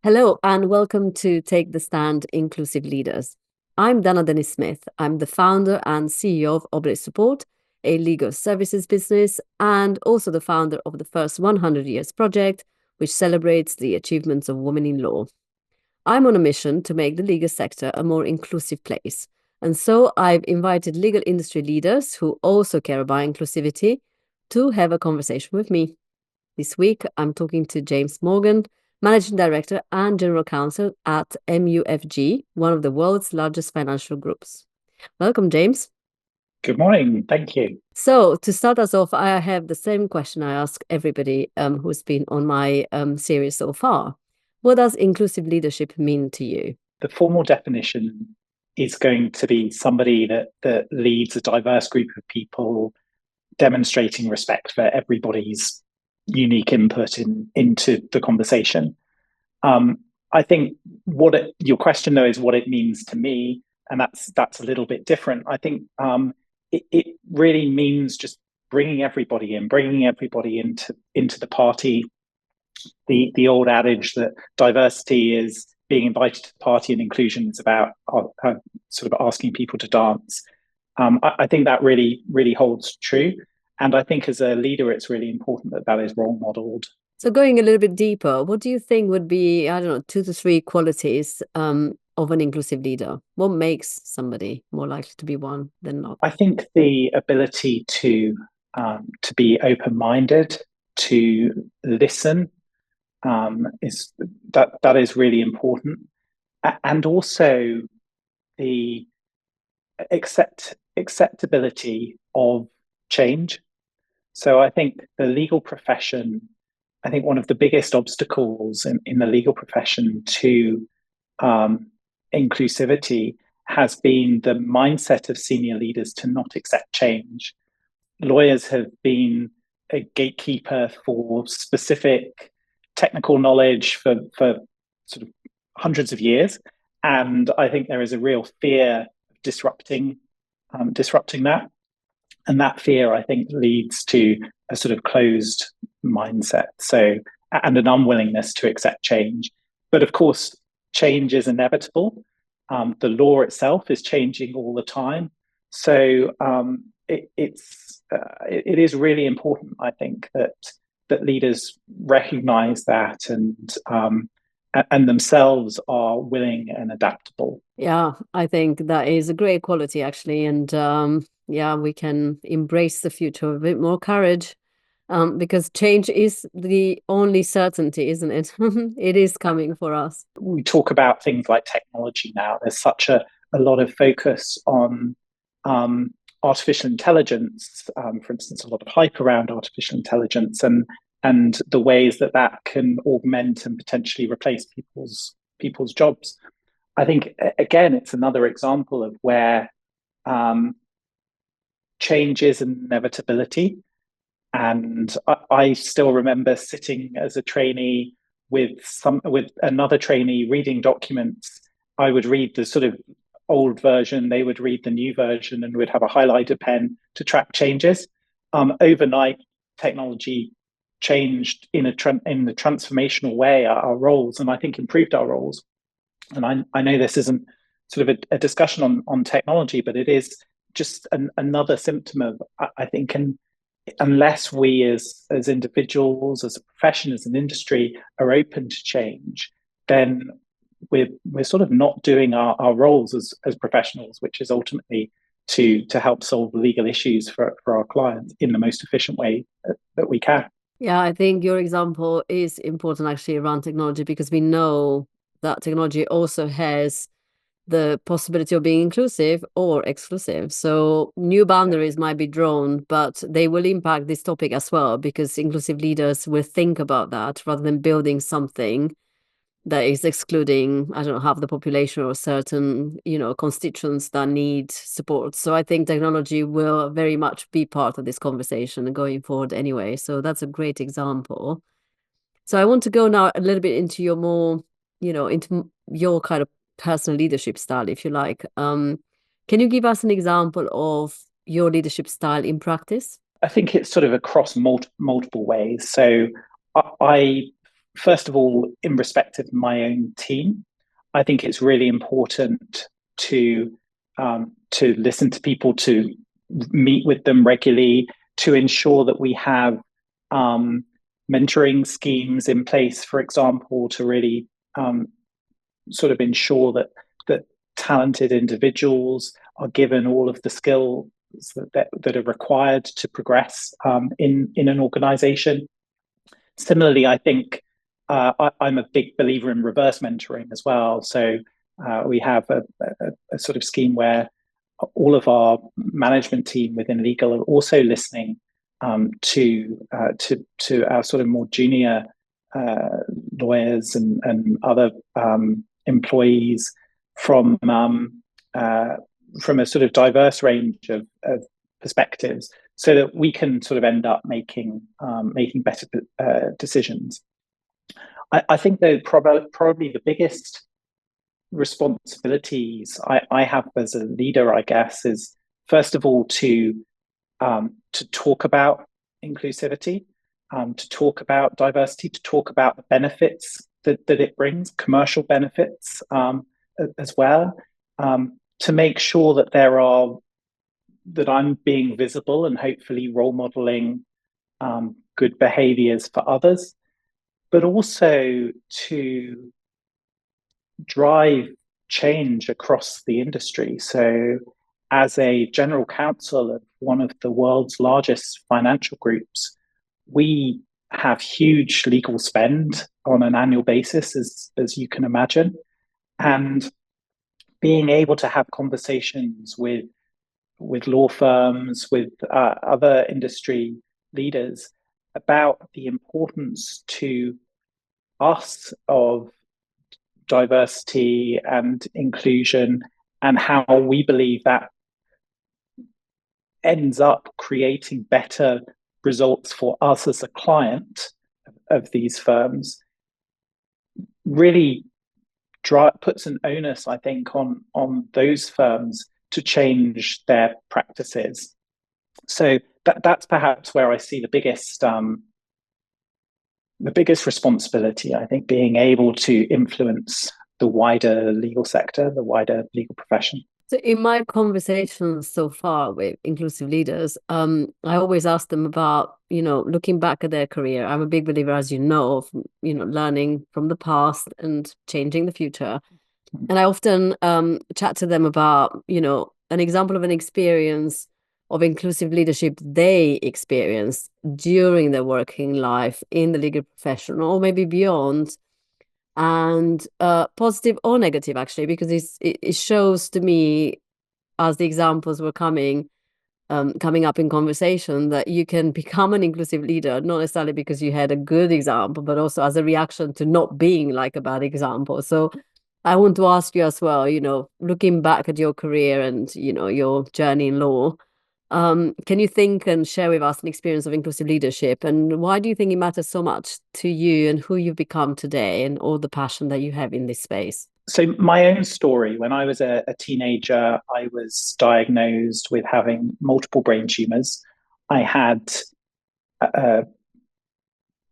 Hello, and welcome to Take the Stand Inclusive Leaders. I'm Dana Denis-Smith. I'm the founder and CEO of Oblate Support, a legal services business, and also the founder of the First 100 Years Project, which celebrates the achievements of women in law. I'm on a mission to make the legal sector a more inclusive place. And so I've invited legal industry leaders who also care about inclusivity to have a conversation with me. This week, I'm talking to James Morgan, Managing Director and General Counsel at MUFG, one of the world's largest financial groups. Welcome, James. Good morning. Thank you. So, to start us off, I have the same question I ask everybody who's been on my series so far. What does inclusive leadership mean to you? The formal definition is going to be somebody that leads a diverse group of people, demonstrating respect for everybody's unique input into the conversation. I think your question though is what it means to me, and that's a little bit different. I think it really means just bringing everybody into the party. The old adage that diversity is being invited to the party and inclusion is about sort of asking people to dance. I think that really holds true. And I think as a leader, it's really important that is role modeled. So going a little bit deeper, what do you think would be, I don't know, 2 to 3 qualities of an inclusive leader? What makes somebody more likely to be one than not? I think the ability to be open-minded, to listen, that is really important, and also the acceptability of change. So I think the legal profession, I think one of the biggest obstacles in the legal profession to inclusivity has been the mindset of senior leaders to not accept change. Lawyers have been a gatekeeper for specific technical knowledge for sort of hundreds of years. And I think there is a real fear of disrupting that. And that fear, I think, leads to a sort of closed mindset. So, and an unwillingness to accept change. But of course, change is inevitable. The law itself is changing all the time. So it is really important, I think, that leaders recognize that and themselves are willing and adaptable. Yeah, I think that is a great quality, actually. And yeah, we can embrace the future with a bit more courage because change is the only certainty, isn't it? It is coming for us. We talk about things like technology now. There's such a lot of focus on artificial intelligence, for instance, a lot of hype around artificial intelligence and the ways that can augment and potentially replace people's jobs. I think, again, it's another example of where change is an inevitability. And I still remember sitting as a trainee with another trainee reading documents. I would read the sort of old version, they would read the new version, and we'd have a highlighter pen to track changes. Overnight, technology changed in the transformational way our roles, and I think improved our roles. And I know this isn't sort of a discussion on technology, but it is just another symptom of, I think, unless we as individuals, as a profession, as an industry are open to change, then we're sort of not doing our roles as professionals, which is ultimately to help solve legal issues for our clients in the most efficient way that we can. Yeah, I think your example is important actually around technology because we know that technology also has the possibility of being inclusive or exclusive. So new boundaries might be drawn, but they will impact this topic as well because inclusive leaders will think about that rather than building something that is excluding, I don't know, half the population or certain, constituents that need support. So I think technology will very much be part of this conversation going forward anyway. So that's a great example. So I want to go now a little bit into your more, into your kind of personal leadership style, if you like. Can you give us an example of your leadership style in practice? I think it's sort of across multiple ways. So I first of all, in respect of my own team, I think it's really important to listen to people, to meet with them regularly, to ensure that we have mentoring schemes in place, for example, to really sort of ensure that talented individuals are given all of the skills that are required to progress in an organization. Similarly, I think I'm a big believer in reverse mentoring as well. So we have a sort of scheme where all of our management team within legal are also listening to our sort of more junior lawyers and other employees from a sort of diverse range of perspectives, so that we can sort of end up making better decisions. I think that probably the biggest responsibilities I have as a leader, I guess, is first of all to talk about inclusivity, to talk about diversity, to talk about the benefits that it brings, commercial benefits as well, to make sure that I'm being visible and hopefully role modeling good behaviors for others, but also to drive change across the industry. So as a general counsel of one of the world's largest financial groups, we have huge legal spend on an annual basis, as you can imagine. And being able to have conversations with law firms, with other industry leaders about the importance to us of diversity and inclusion, and how we believe that ends up creating better results for us as a client of these firms, really puts an onus, I think, on those firms to change their practices. So that's perhaps where I see the biggest responsibility, I think, being able to influence the wider legal sector, the wider legal profession. So in my conversations so far with inclusive leaders, I always ask them about, looking back at their career. I'm a big believer, as you know, of, learning from the past and changing the future. And I often chat to them about, an example of an experience of inclusive leadership they experienced during their working life in the legal profession, or maybe beyond, and positive or negative, actually, because it shows to me, as the examples were coming up in conversation, that you can become an inclusive leader, not necessarily because you had a good example, but also as a reaction to not being like a bad example. So I want to ask you as well, looking back at your career and, your journey in law, can you think and share with us an experience of inclusive leadership, and why do you think it matters so much to you and who you've become today and all the passion that you have in this space? So my own story, when I was a teenager, I was diagnosed with having multiple brain tumors. I had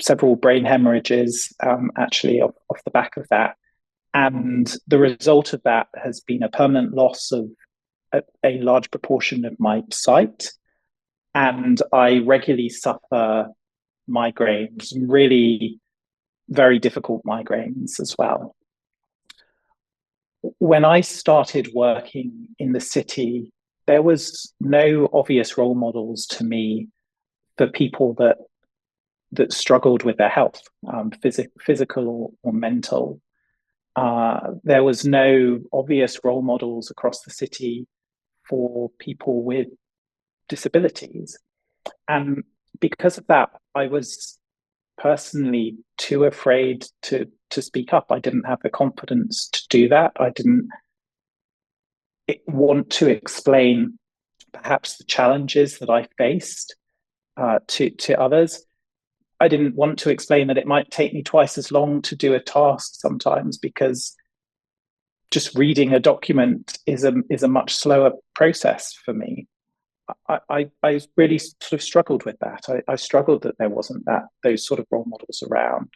several brain hemorrhages, actually, off the back of that. And the result of that has been a permanent loss of a large proportion of my sight. And I regularly suffer migraines, really very difficult migraines as well. When I started working in the city, there was no obvious role models to me for people that struggled with their health, physical or mental. There was no obvious role models across the city for people with disabilities. And because of that, I was personally too afraid to speak up. I didn't have the confidence to do that. I didn't want to explain perhaps the challenges that I faced to others. I didn't want to explain that it might take me twice as long to do a task sometimes, because just reading a document is a much slower process for me. I really sort of struggled with that. I struggled that there wasn't those sort of role models around.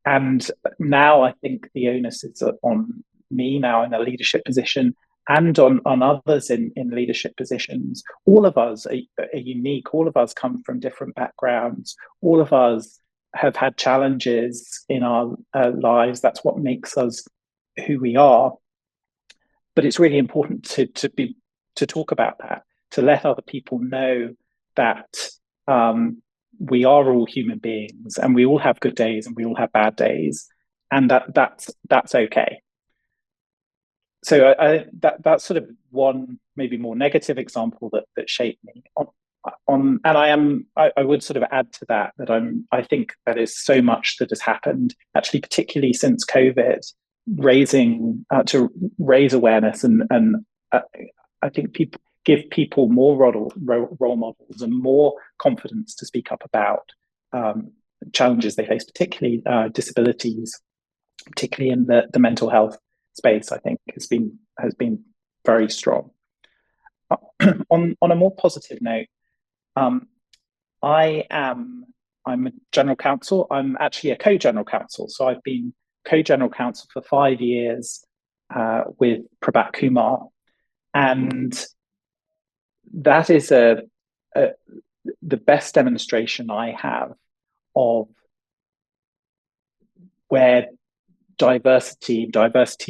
And now I think the onus is on me now in a leadership position and on others in leadership positions. All of us are unique. All of us come from different backgrounds. All of us have had challenges in our lives. That's what makes us who we are. But it's really important to talk about that, to let other people know that we are all human beings, and we all have good days and we all have bad days, and that's okay. So that's sort of one maybe more negative example that shaped me on and I would sort of add to that I think that is so much that has happened actually, particularly since COVID, raising to raise awareness and I think people give people more role models and more confidence to speak up about challenges they face, particularly disabilities, particularly in the mental health space. I think has been very strong. On a more positive note, I'm a general counsel. I'm actually a co-general counsel. So I've been co-general counsel for 5 years with Prabhat Kumar, and that is the best demonstration I have of where diversity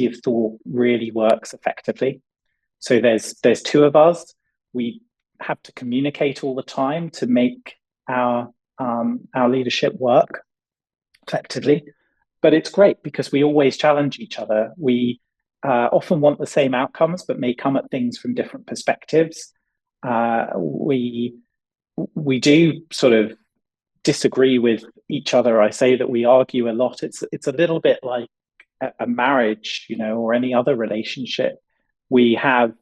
of thought really works effectively. So there's two of us. We have to communicate all the time to make our leadership work effectively. But it's great because we always challenge each other. We often want the same outcomes, but may come at things from different perspectives. We do sort of disagree with each other. I say that we argue a lot. It's a little bit like a marriage, or any other relationship. We have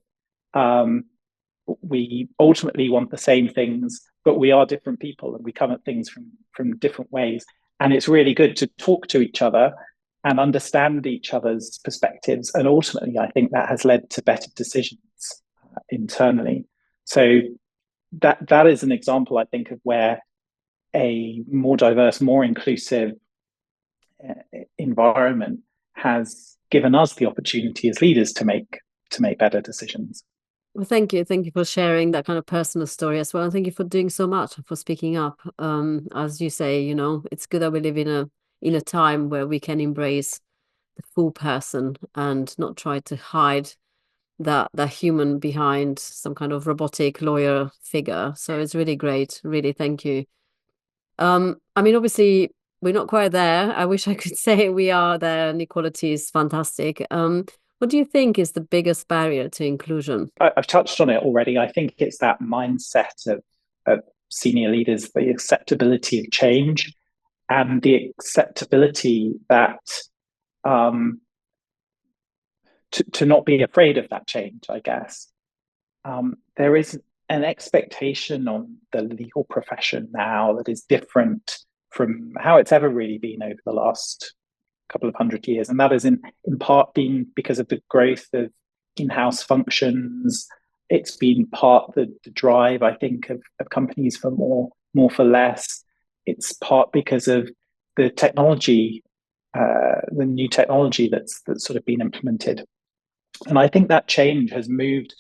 we ultimately want the same things, but we are different people and we come at things from different ways. And it's really good to talk to each other and understand each other's perspectives. And ultimately, I think that has led to better decisions internally. So that is an example, I think, of where a more diverse, more inclusive environment has given us the opportunity as leaders to make better decisions. Well, thank you for sharing that kind of personal story as well, and thank you for doing so much, for speaking up. As you say, it's good that we live in a time where we can embrace the full person and not try to hide that human behind some kind of robotic lawyer figure. So it's really great. Really, thank you. I mean, obviously, we're not quite there. I wish I could say we are there, and equality is fantastic. What do you think is the biggest barrier to inclusion? I've touched on it already. I think it's that mindset of senior leaders, the acceptability of change and the acceptability that to not be afraid of that change, I guess. There is an expectation on the legal profession now that is different from how it's ever really been over the last couple of 100 years. And that is in part been because of the growth of in-house functions. It's been part the drive, I think, of companies for more for less. It's part because of the technology, the new technology that's sort of been implemented. And I think that change has moved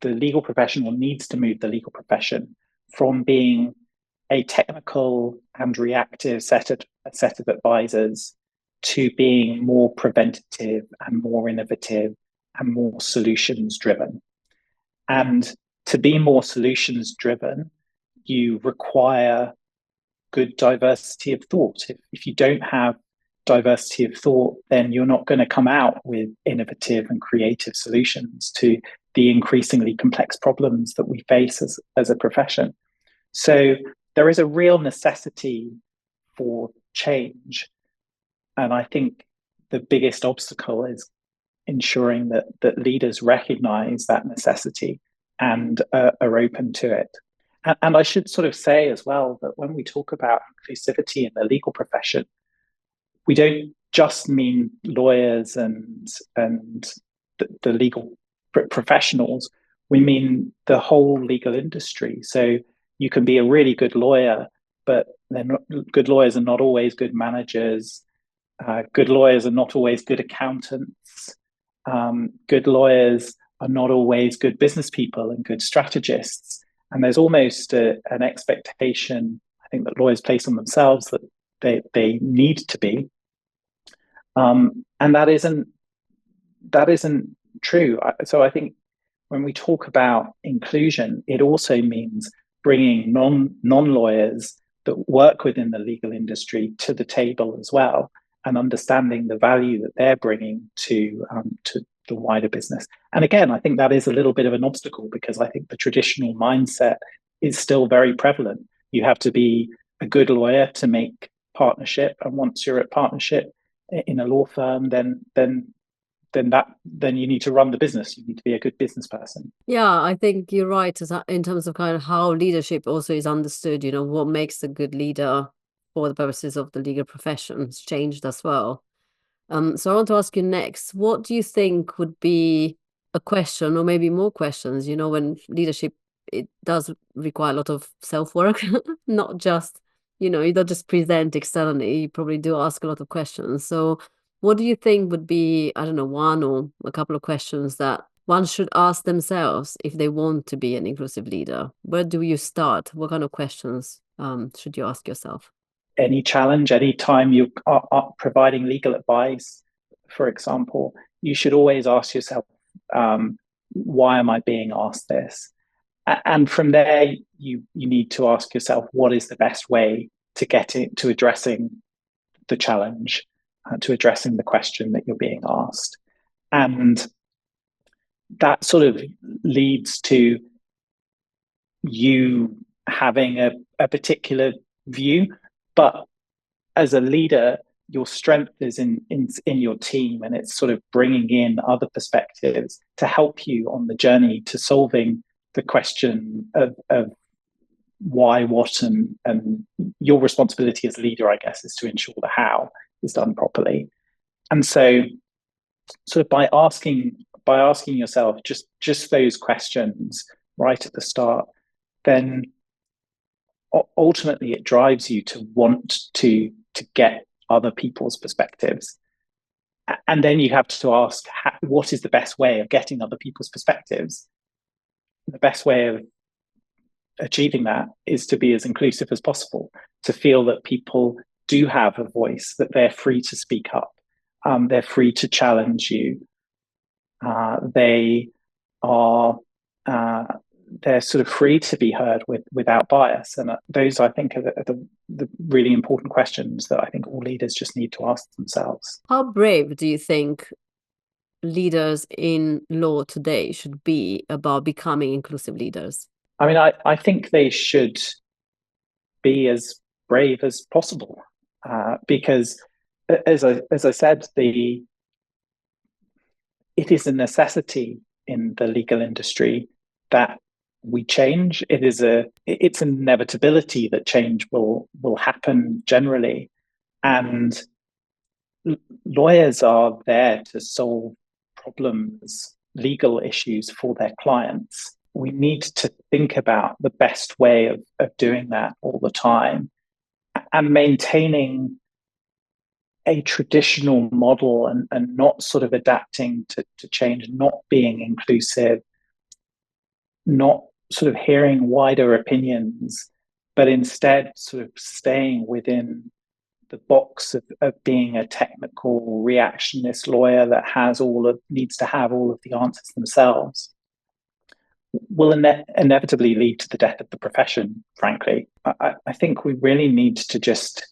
the legal profession, or needs to move the legal profession, from being a technical and reactive set of advisors to being more preventative and more innovative and more solutions driven. And to be more solutions driven, you require good diversity of thought. If you don't have diversity of thought, then you're not going to come out with innovative and creative solutions to the increasingly complex problems that we face as a profession. So there is a real necessity for change. And I think the biggest obstacle is ensuring that leaders recognize that necessity and are open to it. And I should sort of say as well that when we talk about inclusivity in the legal profession, we don't just mean lawyers and the legal professionals. We mean the whole legal industry. So you can be a really good lawyer, but good lawyers are not always good managers. Good lawyers are not always good accountants. Good lawyers are not always good business people and good strategists. And there's almost an expectation, I think, that lawyers place on themselves that they need to be. And that isn't true. So I think when we talk about inclusion, it also means bringing non-lawyers that work within the legal industry to the table as well, and understanding the value that they're bringing to the wider business. And again, I think that is a little bit of an obstacle, because I think the traditional mindset is still very prevalent. You have to be a good lawyer to make partnership, and once you're at partnership in a law firm, then you need to run the business. You need to be a good business person. Yeah, I think you're right in terms of kind of how leadership also is understood. What makes a good leader for the purposes of the legal profession has changed as well. So I want to ask you next, what do you think would be a question, or maybe more questions, when leadership, it does require a lot of self-work, not just, you don't just present externally, you probably do ask a lot of questions. So what do you think would be, I don't know, one or a couple of questions that one should ask themselves if they want to be an inclusive leader? Where do you start? What kind of questions should you ask yourself? Any challenge, any time you are providing legal advice, for example, you should always ask yourself, why am I being asked this? And from there, you need to ask yourself, what is the best way to get it to addressing the challenge, to addressing the question that you're being asked. And that sort of leads to you having a particular view. But as a leader, your strength is in your team, and it's sort of bringing in other perspectives to help you on the journey to solving the question of why, what, and your responsibility as a leader, I guess, is to ensure the how is done properly. And so sort of by asking yourself just those questions right at the start, then ultimately it drives you to want to get other people's perspectives. And then you have to ask, what is the best way of getting other people's perspectives? The best way of achieving that is to be as inclusive as possible, to feel that people do have a voice, that they're free to speak up, they're free to challenge you, they are they're sort of free to be heard without bias. And those, I think, are the really important questions that I think all leaders just need to ask themselves. How brave do you think leaders in law today should be about becoming inclusive leaders? I mean, I think they should be as brave as possible, because as I said, it is a necessity in the legal industry that we change. It's an inevitability that change will happen generally, and lawyers are there to solve problems, legal issues for their clients. We need to think about the best way of doing that all the time, and maintaining a traditional model, and not sort of adapting to change, not being inclusive, not sort of hearing wider opinions, but instead sort of staying within the box of being a technical reactionist lawyer that needs to have all of the answers themselves, will inevitably lead to the death of the profession, frankly. I think we really need to just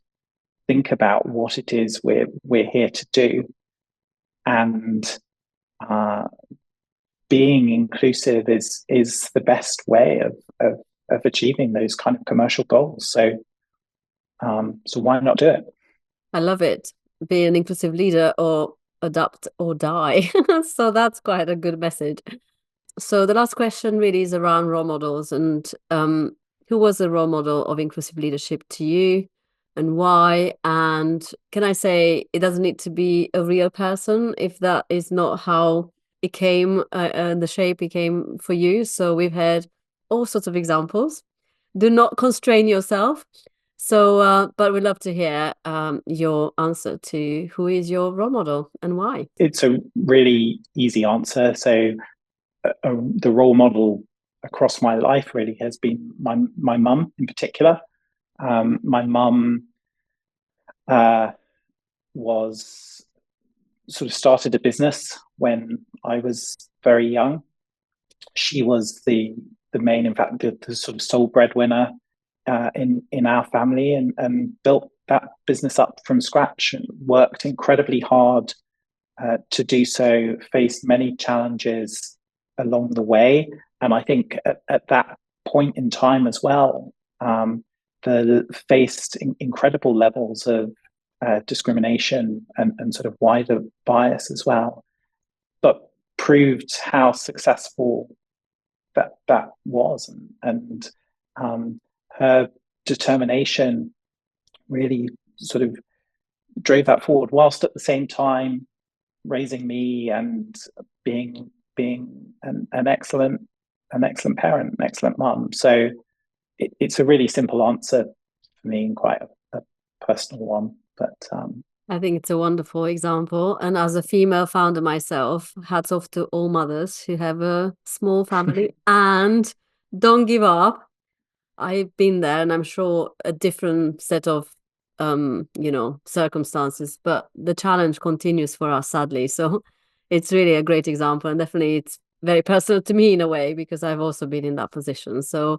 think about what it is we're here to do, and being inclusive is the best way of achieving those kind of commercial goals. So why not do it? I love it. Be an inclusive leader, or adapt or die. So that's quite a good message. So the last question really is around role models, and who was a role model of inclusive leadership to you, and why? And can I say, it doesn't need to be a real person if that is not how it came, the shape it came for you. So we've had all sorts of examples. Do not constrain yourself. So, but we'd love to hear your answer to who is your role model and why. It's a really easy answer. So the role model across my life really has been my mum in particular. My mum was sort of started a business when I was very young. She was the main, in fact, the sort of sole breadwinner in our family, and built that business up from scratch and worked incredibly hard to do so. Faced many challenges along the way, and I think at that point in time as well, the faced incredible levels of discrimination and sort of wider bias as well, but proved how successful that was, and her determination really sort of drove that forward, whilst at the same time raising me and being an excellent parent, an excellent mum. So it's a really simple answer for me, and quite a personal one. But I think it's a wonderful example. And as a female founder myself, hats off to all mothers who have a small family and don't give up. I've been there, and I'm sure a different set of circumstances, but the challenge continues for us, sadly. So it's really a great example, and definitely it's very personal to me in a way, because I've also been in that position. So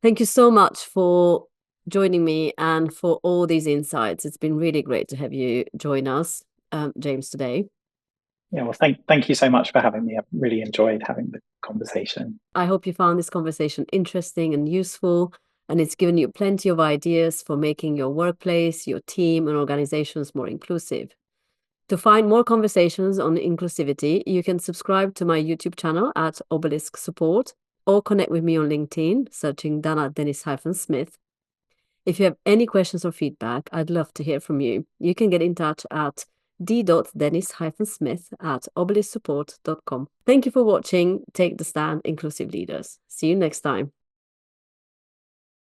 thank you so much for joining me and for all these insights. It's been really great to have you join us, James, today. yeah, well, thank you so much for having me. I've really enjoyed having the conversation. I hope you found this conversation interesting and useful, and it's given you plenty of ideas for making your workplace, your team, and organizations more inclusive. To find more conversations on inclusivity, you can subscribe to my YouTube channel at Obelisk Support, or connect with me on LinkedIn, searching Dana Denis-Smith. If you have any questions or feedback, I'd love to hear from you. You can get in touch at d.dennis-smith@obelisksupport.com. Thank you for watching Take the Stand, Inclusive Leaders. See you next time.